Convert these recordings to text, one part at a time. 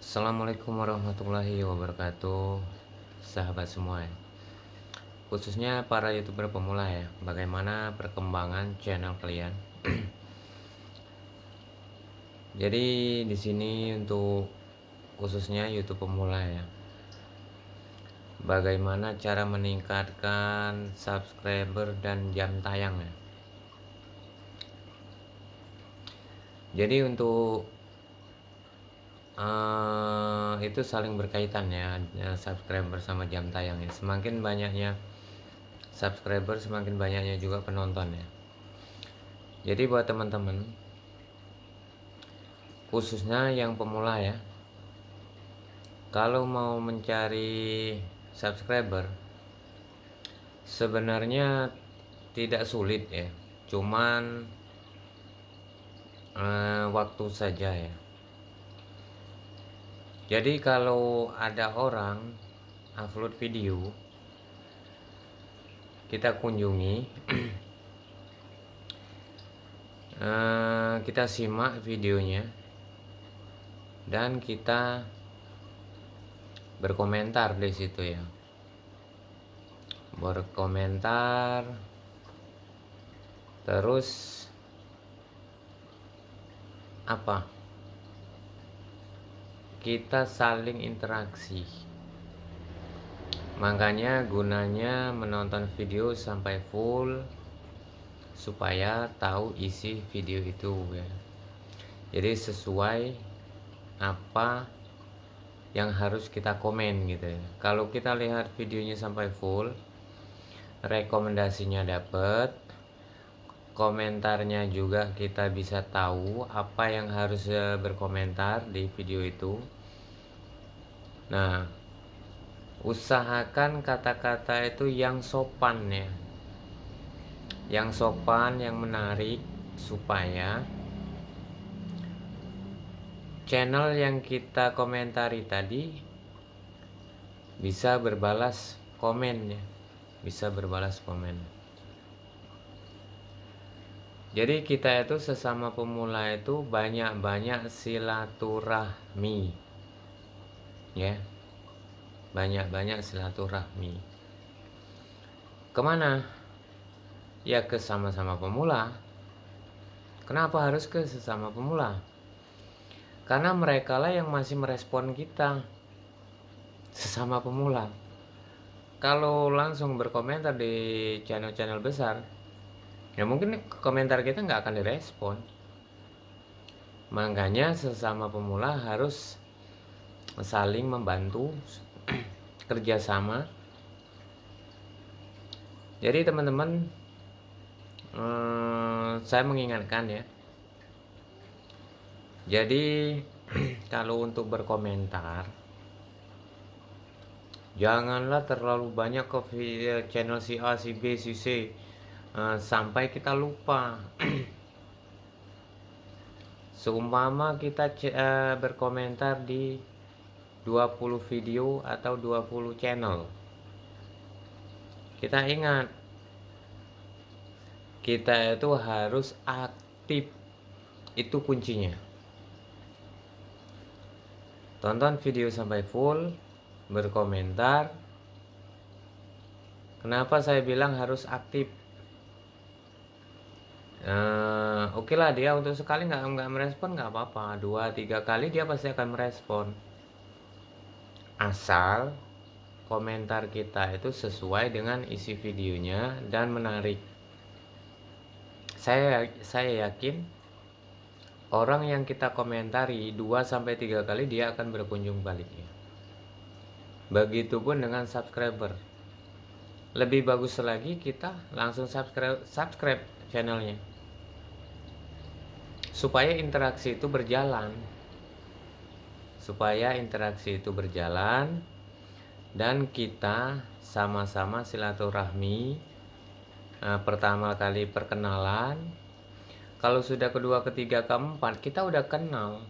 Assalamualaikum warahmatullahi wabarakatuh, sahabat semua ya. Khususnya para youtuber pemula ya. Bagaimana perkembangan channel kalian? Jadi di sini untuk khususnya YouTube pemula ya. Bagaimana cara meningkatkan subscriber dan jam tayang ya. Jadi untuk itu saling berkaitan ya, subscriber sama jam tayang ya. Semakin banyaknya subscriber, semakin banyaknya juga penonton ya. Jadi buat teman-teman, khususnya yang pemula ya, kalau mau mencari subscriber sebenarnya tidak sulit ya, cuman waktu saja ya. Jadi kalau ada orang upload video, kita kunjungi, kita simak videonya, dan kita berkomentar di situ ya. Berkomentar, terus apa? Kita saling interaksi. Makanya gunanya menonton video sampai full supaya tahu isi video itu ya. Jadi sesuai apa yang harus kita komen gitu ya. Kalau kita lihat videonya sampai full, rekomendasinya dapet, komentarnya juga kita bisa tahu apa yang harus berkomentar di video itu. Nah, usahakan kata-kata itu yang sopan ya, yang sopan, yang menarik, supaya channel yang kita komentari tadi bisa berbalas komen ya, bisa berbalas komen. Jadi kita itu sesama pemula itu banyak-banyak silaturahmi ya, banyak-banyak silaturahmi. Kemana? Ya ke sama-sama pemula. Kenapa harus ke sesama pemula? Karena mereka lah yang masih merespon kita, sesama pemula. Kalau langsung berkomentar di channel-channel besar, ya mungkin komentar kita nggak akan direspon. Makanya sesama pemula harus saling membantu, kerjasama. Jadi teman-teman, saya mengingatkan ya. Jadi kalau untuk berkomentar, janganlah terlalu banyak ke channel si A, si B, si C, sampai kita lupa. Seumpama kita berkomentar di 20 video atau 20 channel, kita ingat, kita itu harus aktif, itu kuncinya. Tonton video sampai full, berkomentar. Kenapa saya bilang harus aktif? Oke lah, dia untuk sekali nggak merespon nggak apa-apa, 2-3 kali dia pasti akan merespon, asal komentar kita itu sesuai dengan isi videonya dan menarik. Saya yakin orang yang kita komentari 2-3 kali dia akan berkunjung balik ya. Begitupun dengan subscriber. Lebih bagus lagi kita langsung subscribe channelnya, supaya interaksi itu berjalan. Dan kita sama-sama silaturahmi. Pertama kali perkenalan, kalau sudah kedua, ketiga, keempat, kita udah kenal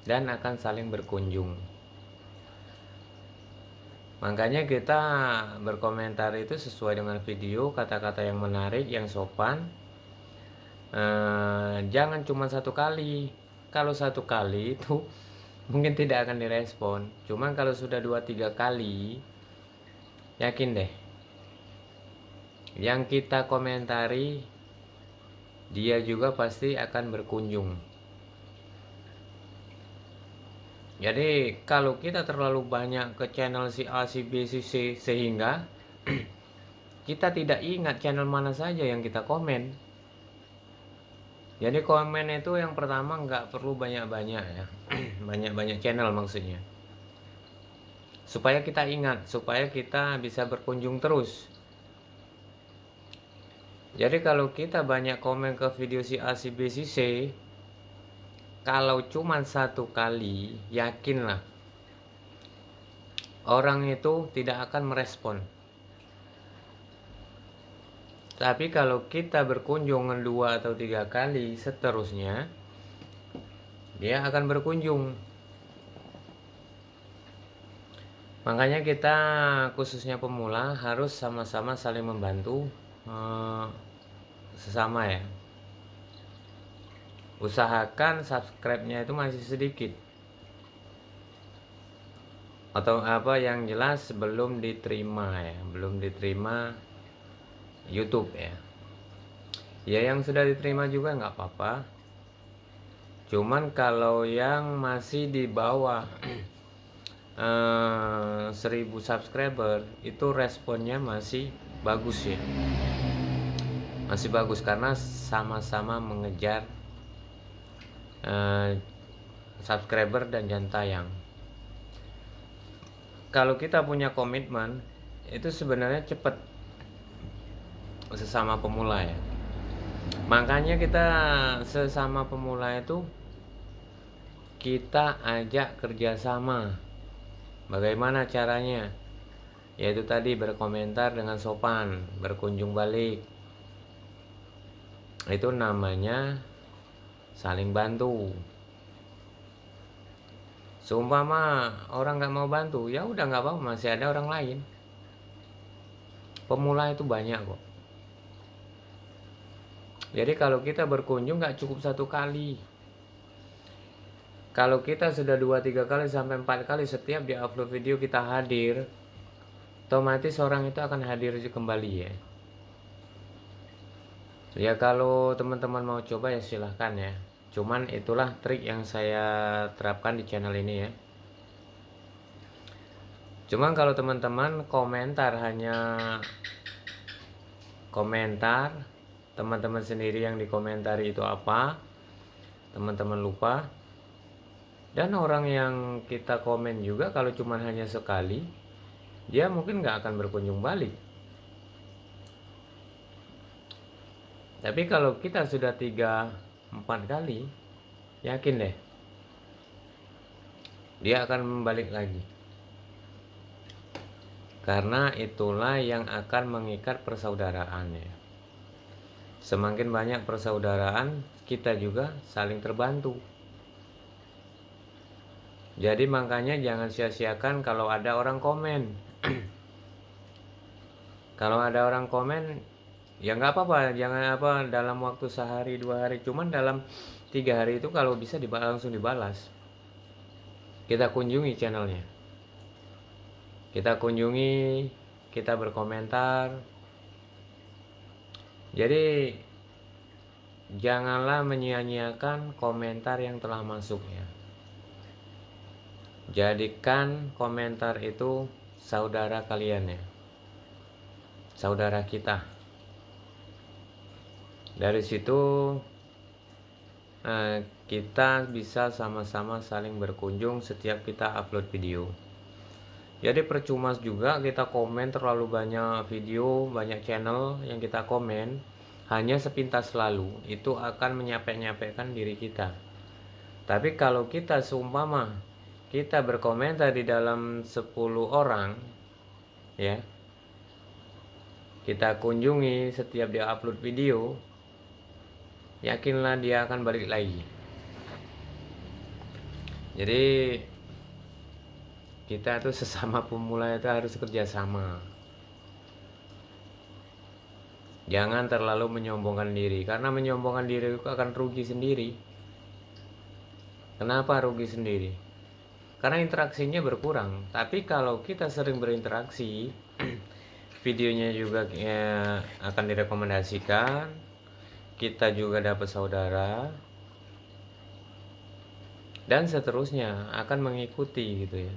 dan akan saling berkunjung. Makanya kita berkomentar itu sesuai dengan video, kata-kata yang menarik, yang sopan. Jangan cuma satu kali. Kalau satu kali itu mungkin tidak akan direspon. Cuman kalau sudah 2-3 kali, yakin deh, yang kita komentari dia juga pasti akan berkunjung. Jadi kalau kita terlalu banyak ke channel si A, si B, si C, sehingga kita tidak ingat channel mana saja yang kita komen. Jadi komen itu yang pertama nggak perlu banyak-banyak ya. Banyak-banyak channel maksudnya. Supaya kita ingat, supaya kita bisa berkunjung terus. Jadi kalau kita banyak komen ke video si A, si B, si C, kalau cuma 1 kali, yakinlah orang itu tidak akan merespon. Tapi kalau kita berkunjung 2 atau 3 kali seterusnya, dia akan berkunjung. Makanya kita khususnya pemula harus sama-sama saling membantu sesama ya. Usahakan subscribe-nya itu masih sedikit, atau apa yang jelas belum diterima ya, belum diterima YouTube ya. Ya yang sudah diterima juga nggak apa-apa. Cuman kalau yang masih di bawah 1000 subscriber itu responnya masih bagus ya, masih bagus karena sama-sama mengejar subscriber dan jam tayang. Kalau kita punya komitmen itu sebenarnya cepat sesama pemula ya. Makanya kita sesama pemula itu kita ajak kerjasama. Bagaimana caranya? Yaitu tadi berkomentar dengan sopan, berkunjung balik. Itu namanya saling bantu. Seumpama orang nggak mau bantu, ya udah nggak apa-apa, masih ada orang lain. Pemula itu banyak kok. Jadi kalau kita berkunjung nggak cukup 1 kali. Kalau kita sudah 2-3 kali sampai 4 kali setiap di upload video kita hadir, otomatis orang itu akan hadir kembali ya. Ya kalau teman-teman mau coba ya silahkan ya. Cuman itulah trik yang saya terapkan di channel ini ya. Cuman kalau teman-teman komentar hanya komentar, teman-teman sendiri yang dikomentari itu apa, teman-teman lupa. Dan orang yang kita komen juga kalau cuma hanya sekali, dia mungkin nggak akan berkunjung balik. Tapi kalau kita sudah 3-4 kali, yakin deh, dia akan balik lagi. Karena itulah yang akan mengikat persaudaraan ya. Semakin banyak persaudaraan, kita juga saling terbantu. Jadi makanya jangan sia-siakan kalau ada orang komen. Kalau ada orang komen, ya nggak apa-apa, jangan apa dalam waktu sehari 2 hari, cuman dalam 3 hari itu kalau bisa langsung dibalas. Kita kunjungi channelnya, kita kunjungi, kita berkomentar. Jadi janganlah menyia-nyiakan komentar yang telah masuk ya. Jadikan komentar itu saudara kalian ya, saudara kita. Dari situ kita bisa sama-sama saling berkunjung setiap kita upload video. Jadi percuma juga kita komen terlalu banyak video, banyak channel yang kita komen hanya sepintas lalu, itu akan menyapek-nyapekkan diri kita. Tapi kalau kita seumpama kita berkomentar di dalam 10 orang ya, kita kunjungi setiap dia upload video, yakinlah dia akan balik lagi. Jadi kita tuh sesama pemula itu harus kerjasama. Jangan terlalu menyombongkan diri, karena menyombongkan diri itu akan rugi sendiri. Kenapa rugi sendiri? karena interaksinya berkurang. Tapi kalau kita sering berinteraksi, videonya juga akan direkomendasikan, kita juga dapat saudara, dan seterusnya akan mengikuti gitu ya.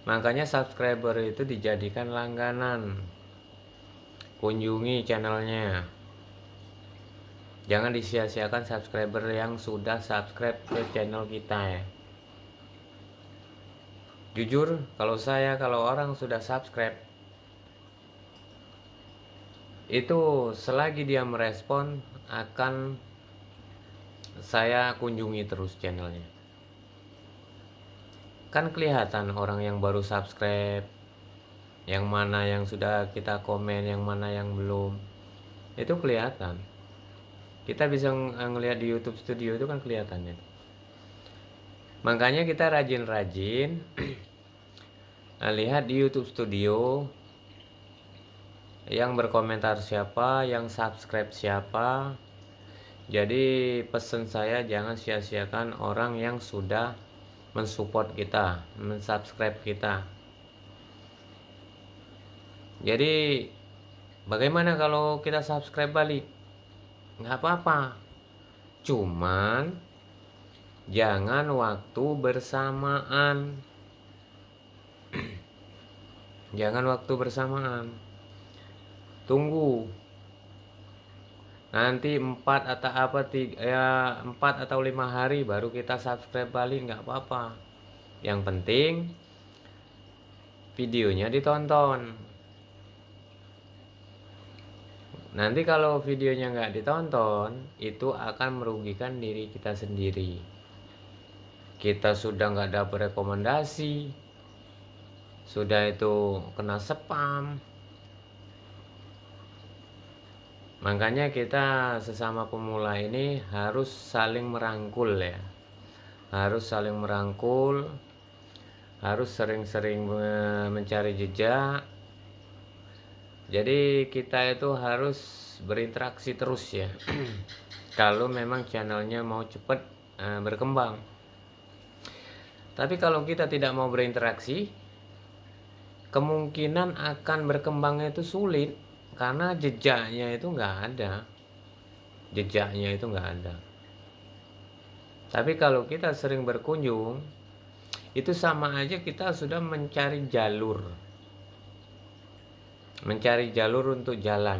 Makanya subscriber itu dijadikan langganan. Kunjungi channelnya. Jangan disia-siakan subscriber yang sudah subscribe ke channel kita ya. Jujur, kalau orang sudah subscribe, itu selagi dia merespon akan saya kunjungi terus channelnya. Kan kelihatan orang yang baru subscribe, yang mana yang sudah kita komen, yang mana yang belum. Itu kelihatan. Kita bisa ngelihat di YouTube Studio itu kan kelihatannya. Makanya kita rajin-rajin lihat di YouTube Studio yang berkomentar siapa, yang subscribe siapa. Jadi pesan saya, jangan sia-siakan orang yang sudah mensupport kita, mensubscribe kita. Jadi bagaimana kalau kita subscribe balik? Nggak apa-apa, cuman jangan waktu bersamaan. Jangan waktu bersamaan, tunggu nanti 4 atau 5 hari baru kita subscribe balik, nggak apa-apa. Yang penting videonya ditonton. Nanti kalau videonya nggak ditonton, itu akan merugikan diri kita sendiri. Kita sudah nggak dapat rekomendasi, sudah itu kena spam. Makanya kita sesama pemula ini harus saling merangkul ya. Harus saling merangkul, harus sering-sering mencari jejak. Jadi kita itu harus berinteraksi terus ya. Kalau memang channelnya mau cepat berkembang. Tapi kalau kita tidak mau berinteraksi, kemungkinan akan berkembangnya itu sulit, karena jejaknya itu nggak ada. Jejaknya itu nggak ada. Tapi kalau kita sering berkunjung, itu sama aja kita sudah mencari jalur. Mencari jalur untuk jalan.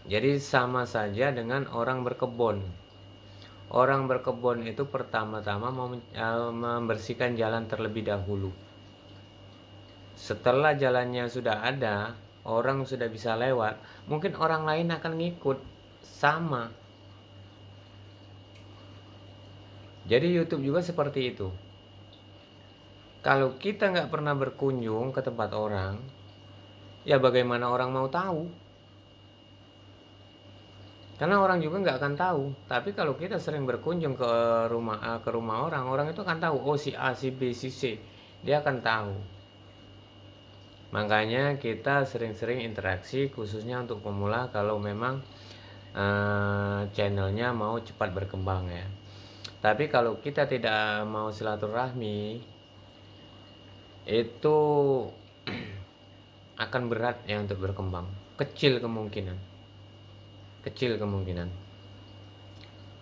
Jadi sama saja dengan orang berkebun. Orang berkebun itu pertama-tama membersihkan jalan terlebih dahulu. Setelah jalannya sudah ada, orang sudah bisa lewat, mungkin orang lain akan ngikut sama. Jadi YouTube juga seperti itu. Kalau kita nggak pernah berkunjung ke tempat orang, ya bagaimana orang mau tahu? Karena orang juga nggak akan tahu. Tapi kalau kita sering berkunjung ke rumah orang, orang itu akan tahu. Oh, si A, si B, si C, dia akan tahu. Makanya kita sering-sering interaksi, khususnya untuk pemula kalau memang channelnya mau cepat berkembang ya. Tapi kalau kita tidak mau silaturahmi, itu akan berat ya untuk berkembang. Kecil kemungkinan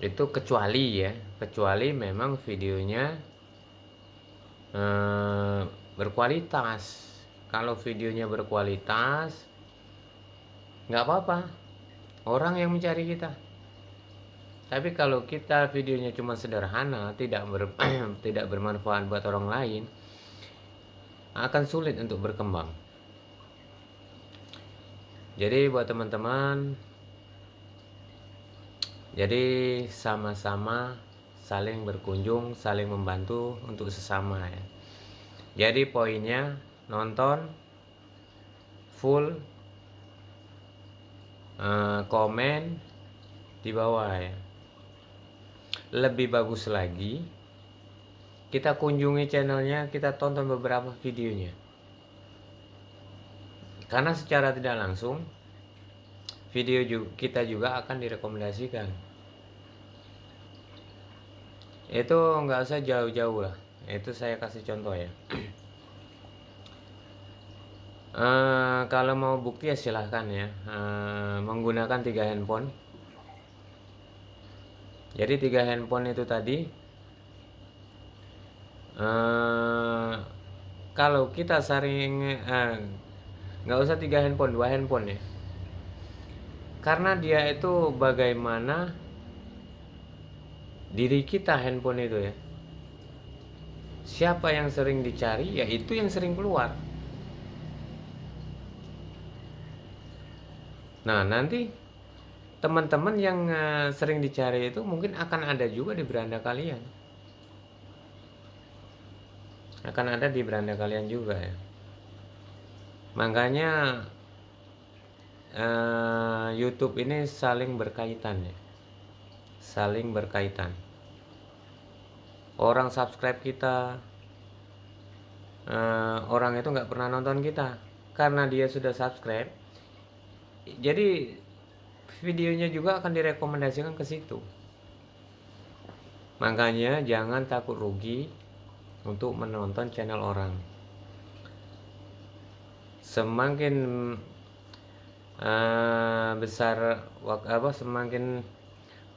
itu, kecuali memang videonya berkualitas. Kalau videonya berkualitas, nggak apa-apa, orang yang mencari kita. Tapi kalau kita videonya cuma sederhana, tidak bermanfaat buat orang lain, akan sulit untuk berkembang. Jadi buat teman-teman, jadi sama-sama saling berkunjung, saling membantu untuk sesama ya. Jadi poinnya, nonton full, komen di bawah ya. Lebih bagus lagi, kita kunjungi channelnya, kita tonton beberapa videonya. Karena secara tidak langsung video kita juga akan direkomendasikan. Itu nggak usah jauh-jauh lah, itu saya kasih contoh ya. Kalau mau bukti ya silahkan ya, menggunakan 3 handphone. Jadi 3 handphone itu tadi, kalau kita sering, nggak usah 3 handphone, 2 handphone ya. Karena dia itu bagaimana diri kita handphone itu ya. Siapa yang sering dicari, ya itu yang sering keluar. Nah, nanti teman-teman yang sering dicari itu mungkin akan ada juga di beranda kalian. Akan ada di beranda kalian juga ya. Makanya YouTube ini saling berkaitan ya. Saling berkaitan. Orang subscribe kita, orang itu nggak pernah nonton kita karena dia sudah subscribe. Jadi videonya juga akan direkomendasikan ke situ. Makanya jangan takut rugi untuk menonton channel orang. Semakin besar semakin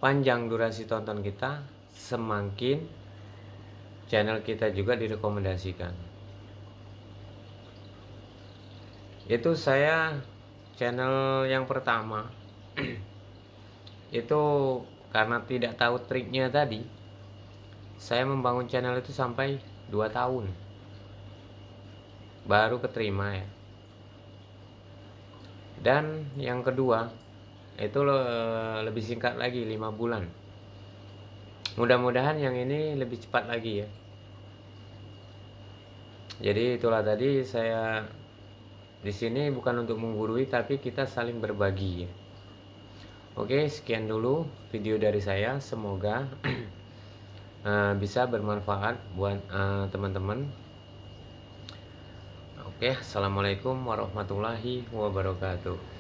panjang durasi tonton kita, semakin channel kita juga direkomendasikan. Itu saya channel yang pertama itu karena tidak tahu triknya tadi, saya membangun channel itu sampai 2 tahun baru keterima ya. Dan yang kedua itu lebih singkat lagi, 5 bulan. Mudah-mudahan yang ini lebih cepat lagi ya. Jadi itulah tadi saya di sini bukan untuk menggurui, tapi kita saling berbagi ya. Oke, sekian dulu video dari saya. Semoga bisa bermanfaat buat teman-teman. Oke, assalamualaikum warahmatullahi wabarakatuh.